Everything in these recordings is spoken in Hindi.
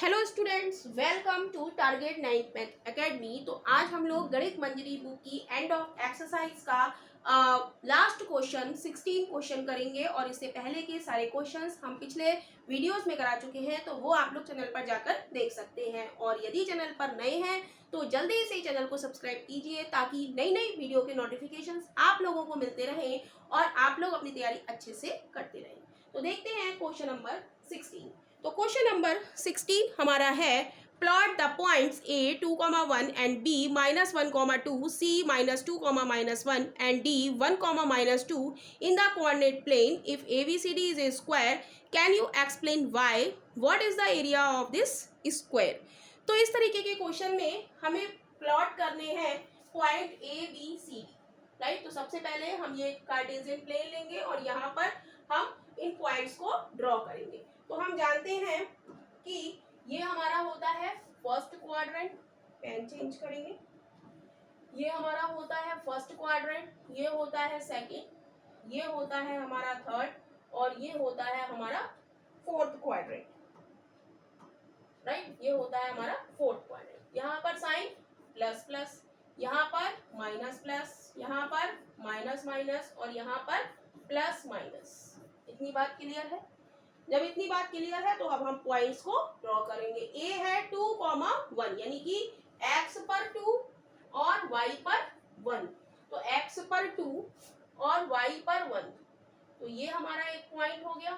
Hello students, welcome to target 9th math academy. तो आज हम लोग गणित मंजरी बुक की एंड ऑफ एक्सरसाइज का लास्ट क्वेश्चन 16 क्वेश्चन करेंगे। और इससे पहले के सारे क्वेश्चंस हम पिछले वीडियोस में करा चुके हैं, तो वो आप लोग चैनल पर जाकर देख सकते हैं। और यदि चैनल पर नए हैं तो जल्दी से चैनल को सब्सक्राइब कीजिए ताकि नई नई वीडियो के नोटिफिकेशंस आप लोगों को मिलते रहें और आप लोग अपनी तैयारी अच्छे से करते रहें। तो देखते हैं क्वेश्चन नंबर 16। तो क्वेश्चन नंबर 16 हमारा है, plot the points A 2,1 and B -1,2, C -2, -1 and D 1, -2 in the coordinate plane. If ABCD is a square, can you explain why? What is the area of this square? तो इस तरीके के क्वेश्चन में हमें प्लॉट करने हैं पॉइंट ABCD, राइट। तो सबसे पहले हम ये कार्टेशियन प्लेन लेंगे और यहाँ पर हम इन पॉइंट्स को ड्रॉ करेंगे। तो हम जानते हैं कि ये हमारा होता है फर्स्ट क्वाड्रेंट, पेन चेंज करेंगे। ये हमारा होता है फर्स्ट क्वाड्रेंट, ये होता है सेकंड, ये होता है हमारा थर्ड और ये होता है हमारा फोर्थ क्वाड्रेंट, राइट। ये होता है हमारा फोर्थ क्वाड्रेंट। यहाँ पर साइन प्लस प्लस, यहाँ पर माइनस प्लस, यहाँ पर माइनस माइनस और यहाँ पर प्लस माइनस। इतनी बात क्लियर है? जब इतनी बात क्लियर है तो अब हम पॉइंट्स को ड्रॉ करेंगे। ए है 2,1 यानी कि x पर 2 और y पर 1, तो x पर 2 और y पर 1, तो ये हमारा एक पॉइंट हो गया,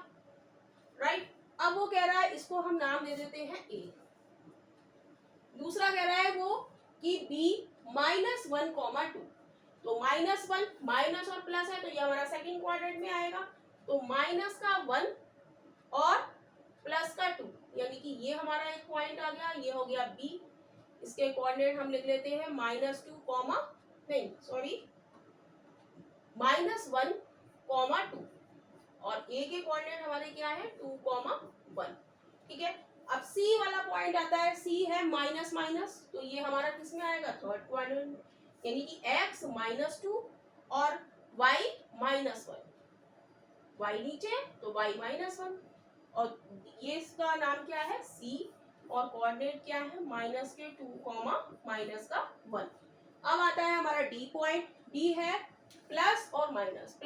राइट। अब वो कह रहा है इसको हम नाम दे देते हैं A। दूसरा कह रहा है वो कि B -1,2, तो -1 माइनस और प्लस है तो ये हमारा सेकंड क्वाड्रेंट में आएगा, तो माइनस का 1 और प्लस का 2 यानी कि ये हमारा एक पॉइंट आ गया, ये हो गया B। इसके कोऑर्डिनेट हम लिख लेते हैं -1,2 और A के कोऑर्डिनेट हमारे क्या है 2,1, ठीक है। अब C वाला पॉइंट आता है, C है माइनस माइनस, तो ये हमारा किस में आएगा थर्ड क्वाड्रेंट, यानी कि x -2 और y -1, y नीचे तो y -1 और ये इसका नाम क्या है C और कोऑर्डिनेट क्या है -2, -1। अब आता है हमारा D पॉइंट, D है प्लस और माइनस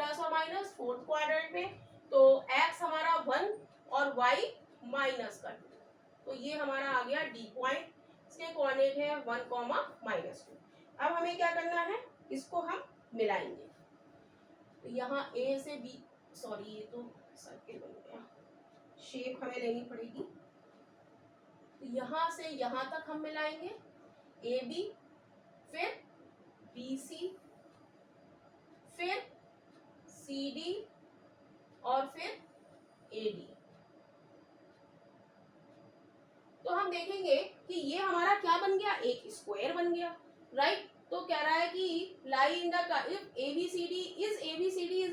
फोर्थ क्वाड्रेंट में, तो x हमारा 1 और y -2, तो ये हमारा आ गया D पॉइंट। इसके कोऑर्डिनेट है 1, -2। अब हमें क्या करना है, इसको हम मिलाएंगे। तो यहाँ A से B, सॉरी ये तो सर्किल बन गया, शेप हमें लेनी पड़ेगी। तो यहाँ से यहाँ तक हम मिलाएंगे AB, फिर BC, फिर CD और फिर AD। तो हम देखेंगे कि ये हमारा क्या बन गया, एक स्क्वायर बन गया, राइट। तो कह रहा है कि lie in the if ABCD is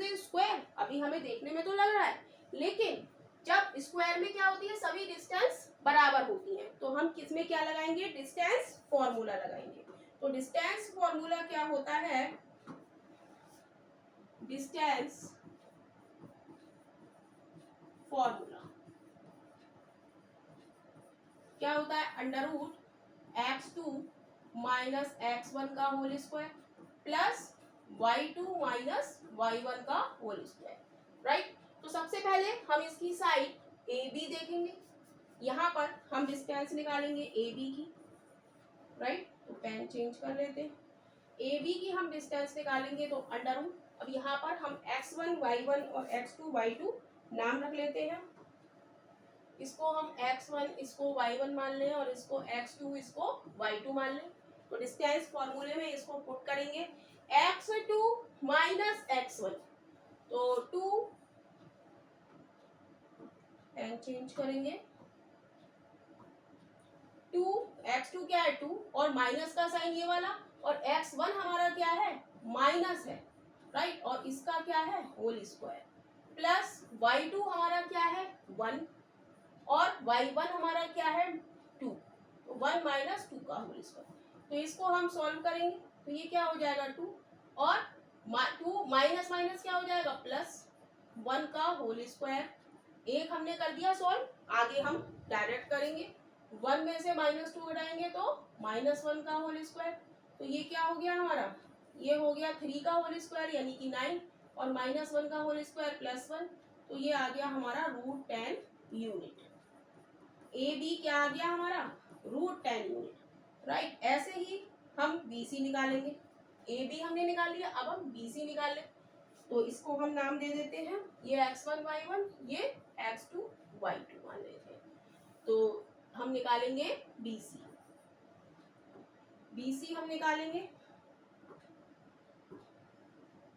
a square. अभी हमें देखने में तो लग रहा है, लेकिन जब स्क्वायर में क्या होती है, सभी डिस्टेंस बराबर होती हैं, तो हम किस में क्या लगाएंगे, डिस्टेंस फॉर्मूला लगाएंगे। तो डिस्टेंस फॉर्मूला क्या होता है, डिस्टेंस फॉर्मूला क्या होता है, √x2 - x1 का whole square plus y2 - y1 का होल स्क्वायर, राइट। तो सबसे पहले हम इसकी साइड AB देखेंगे। यहाँ पर हम डिस्टेंस निकालेंगे AB की, राइट। तो पेन चेंज कर लेते हैं। AB की हम डिस्टेंस निकालेंगे तो √, अब यहाँ पर हम x1 y1 और x2 y2 नाम रख लेते हैं। इसको हम x1 इसको y1 मान लें और इसको x2 इसको y2 मान लें। तो डिस्टेंस फॉर्मूले में इसको पुट करेंगे, x2 - x1, तो 2, पेन चेंज करेंगे, 2, x2 क्या है 2 और माइनस का साइन ये वाला, और x1 हमारा क्या है माइनस है, राइट। और इसका क्या है होल स्क्वायर, प्लस y2 हमारा क्या है 1 और y1 हमारा क्या है 2, तो 1 - 2 का होल स्क्वायर। तो इसको हम सॉल्व करेंगे तो ये क्या हो जाएगा 2 और 2 माइनस माइनस क्या हो जाएगा +1 का होल स्क्वायर। एक हमने कर दिया सॉल्व, आगे हम डायरेक्ट करेंगे। 1 में से -2 घटाएंगे तो -1 का होल स्क्वायर। तो ये क्या हो गया हमारा, ये हो गया 3 का होल स्क्वायर यानी कि 9 और -1 का होल स्क्वायर +1, तो ये आ गया हमारा √10 यूनिट। ए बी क्या आ गया हमारा, √10 यूनिट। राइट, ऐसे ही हम बी सी निकालेंगे। ए बी हमने निकाल लिया, अब हम बी सी निकालें। तो इसको हम नाम दे देते हैं, ये x1 y1, ये x2 y2 मान लेते हैं। तो हम निकालेंगे बी सी। बी सी हम निकालेंगे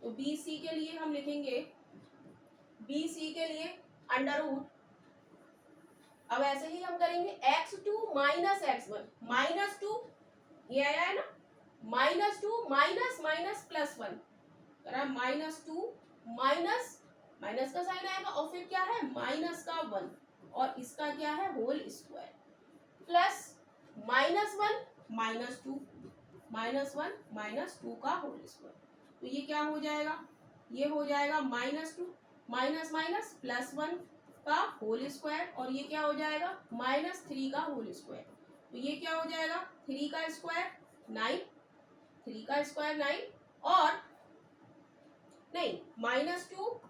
तो बी सी के लिए हम लिखेंगे, बी सी के लिए √ अब ऐसे ही हम करेंगे x2 माइनस x1 -2, ये आया है ना, -2 माइनस माइनस +1 करा, -2 माइनस माइनस का साइन आएगा और फिर क्या है माइनस का 1 और इसका क्या है होल स्क्वायर प्लस -1 -2 -1 -2 का होल स्क्वायर। तो ये क्या हो जाएगा, ये हो जाएगा -2 माइनस माइनस +1 का होल स्क्वायर और ये क्या हो जाएगा -3 का होल स्क्वायर। तो ये क्या हो जाएगा 3 का स्क्वायर 9, 3 का स्क्वायर 9 और नहीं -2,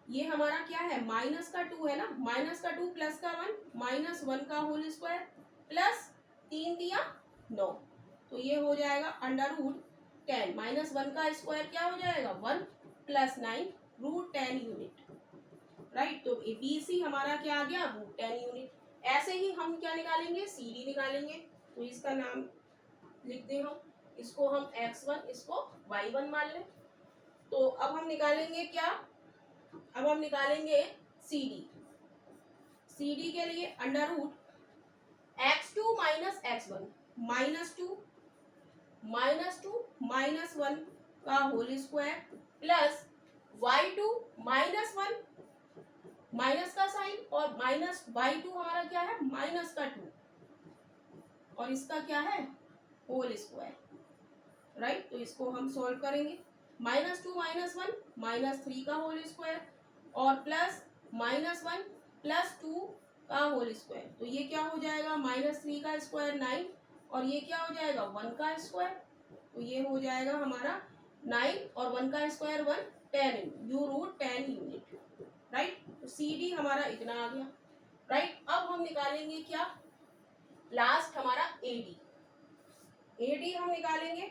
ये हमारा क्या है माइनस का 2 है ना, -2 प्लस का 1 -1 का होल स्क्वायर प्लस 3 दिया 9। तो ये हो जाएगा √10 -1 का स्क्वायर क्या हो जाएगा 1 + 9 √10 यूनिट। राइट, तो बी सी हमारा क्या आ गया √10 यूनिट। ऐसे ही हम क्या निकालेंगे सी डी निकालेंगे। तो इसका नाम लिख दें हम, इसको हम x1 इसको y1 मान लें। तो अब हम निकालेंगे क्या, अब हम निकालेंगे सी डी। सी डी के लिए √x2 माइनस x1 -2 -1 का whole square plus y2 -1 minus का साइन और -y2 हमारा क्या है माइनस का 2 और इसका क्या है होल स्क्वायर। राइट, तो इसको हम सॉल्व करेंगे, -2 -1 -3 का होल स्क्वायर और प्लस -1 + 2 का होल स्क्वायर। तो ये क्या हो जाएगा -3 का स्क्वायर 9 और ये क्या हो जाएगा 1 का स्क्वायर। तो ये हो जाएगा हमारा 9 और 1 का स्क्वायर 1 10 √10 यूनिट। राइट, तो सी डी हमारा इतना आ गया। राइट, अब हम निकालेंगे क्या, लास्ट हमारा ए डी। ए डी हम निकालेंगे,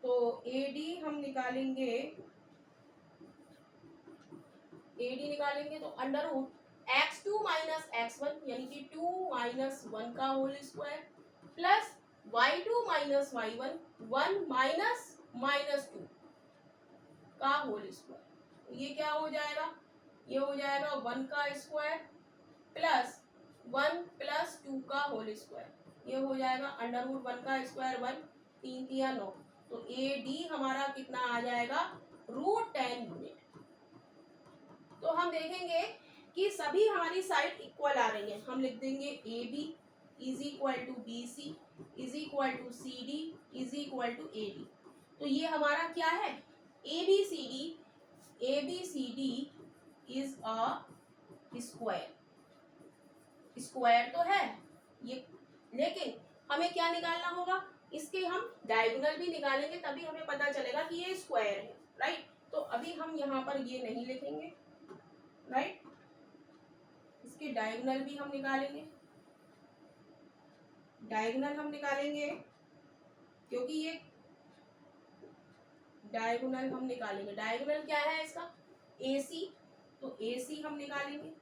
तो ए डी हम निकालेंगे, ए डी निकालेंगे तो √x2 माइनस x1 यानी कि 2 - 1 का whole square plus y2 minus y1 1 -2 का होल स्क्वायर। ये क्या हो जाएगा, ये हो जाएगा 1 का स्क्वायर प्लस 1 + 2 का होल स्क्वायर। ये हो जाएगा √1 का स्क्वायर 1 3 × 9। तो ए डी हमारा कितना आ जाएगा √10 यूनिट। तो हम देखेंगे कि सभी हमारी साइड इक्वल आ रही है। हम लिख देंगे A B is equal to B C is equal to C D is equal to A D. तो ये हमारा क्या है A B C D is a square. Square तो है ये, लेकिन हमें क्या निकालना होगा, इसके हम डायगोनल भी निकालेंगे तभी हमें पता चलेगा कि ये स्क्वायर है। राइट, तो अभी हम यहाँ पर ये नहीं लिखेंगे। राइट, इसके डायगोनल भी हम निकालेंगे, डायगोनल हम निकालेंगे क्योंकि ये डायगोनल हम निकालेंगे। डायगोनल क्या है इसका AC, तो AC हम निकालेंगे।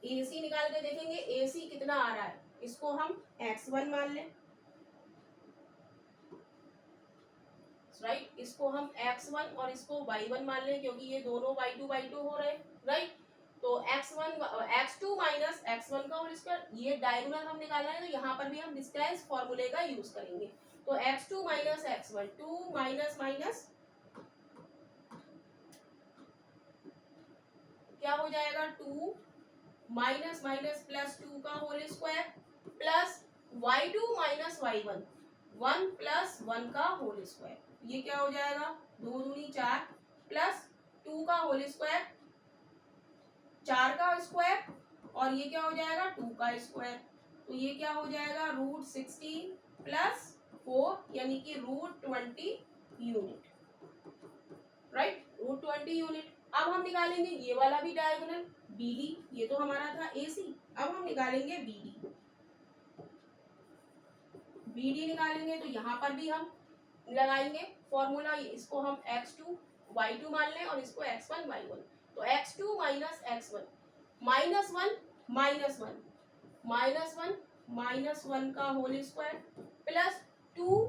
AC निकाल के देखेंगे AC कितना आ रहा है, इसको हम x1 मान लें। राइट, इसको हम x1 और इसको y1 मान लें क्योंकि ये दोनों y2 हो रहे हैं। राइट, तो x2 माइनस x1 का होल स्क्वायर, ये डायगोनल हम निकालना है तो यहाँ पर भी हम डिस्टेंस फॉर्मूले का यूज करेंगे। तो x2 minus x1 2 minus minus क्या हो जाएगा 2 माइनस माइनस +2 का whole square plus y2 minus y1 1 + 1 का होल स्क्वायर। ये क्या हो जाएगा 2 दूनी 4 प्लस 2 का होल स्क्वायर 4 का स्क्वायर और ये क्या हो जाएगा 2 का स्क्वायर, तो ये क्या हो जाएगा √16 प्लस 4 यानी कि √20 यूनिट, राइट, √20 यूनिट। अब हम निकालेंगे ये वाला भी डायगोनल BD, ये तो हमारा था AC, अब हम निकालेंगे BD निकालेंगे तो यहाँ पर भी हम लगाएंगे फॉर्मूला, इसको हम x2 y2 मान लें और इसको x1 y1, तो x2 माइनस x1 -1 -1 का whole square plus 2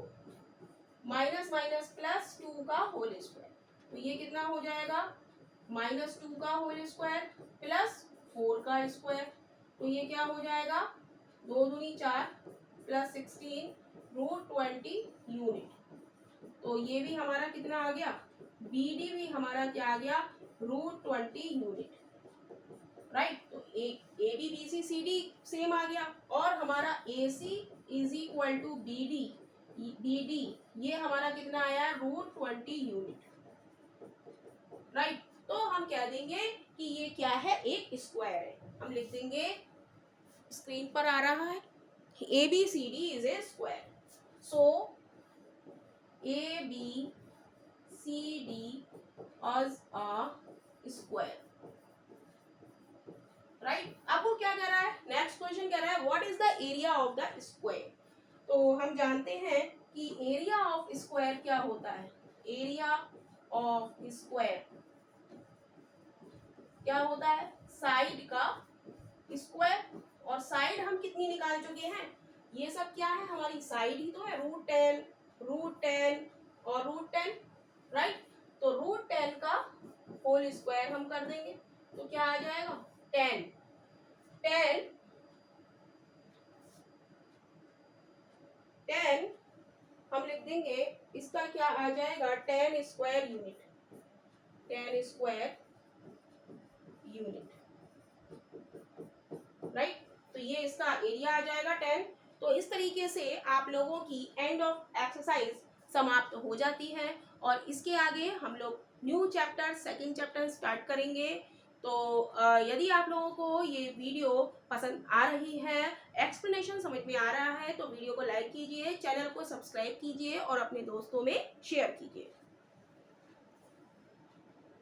minus minus plus 2 का होल स्क्वायर, तो ये कितना हो जाएगा -2 का होल स्क्वायर प्लस 4 का स्क्वायर, तो ये क्या हो जाएगा 2 दूनी 4 प्लस 16 √20 यूनिट, तो ये भी हमारा कितना आ गया, BD भी हमारा क्या आ गया √20 यूनिट, राइट। तो AB BC CD सेम आ गया और हमारा AC is equal to BD ये हमारा कितना आया √20 यूनिट, राइट। तो हम कह देंगे कि ये क्या है, एक स्क्वायर है, हम लिख देंगे, स्क्रीन पर आ रहा है ABCD is a square, so ABCD as a square, right. अब वो क्या कह रहा है, नेक्स्ट क्वेश्चन कह रहा है what is the area of the square, तो हम जानते हैं कि एरिया ऑफ स्क्वायर क्या होता है, एरिया ऑफ स्क्वायर क्या होता है, साइड का स्क्वायर, और साइड हम कितनी निकाल चुके हैं, ये सब क्या है हमारी साइड ही तो है, √10 और √10, राइट। तो √10 का होल स्क्वायर हम कर देंगे तो क्या आ जाएगा 10 हम लिख देंगे, इसका क्या आ जाएगा 10 स्क्वायर यूनिट, राइट। तो ये इसका एरिया आ जाएगा 10। तो इस तरीके से आप लोगों की एंड ऑफ एक्सरसाइज समाप्त हो जाती है और इसके आगे हम लोग new chapter second chapter start करेंगे। तो यदि आप लोगों को ये वीडियो पसंद आ रही है, एक्सप्लेनेशन समझ में आ रहा है, तो वीडियो को लाइक कीजिए, चैनल को सब्सक्राइब कीजिए और अपने दोस्तों में शेयर कीजिए।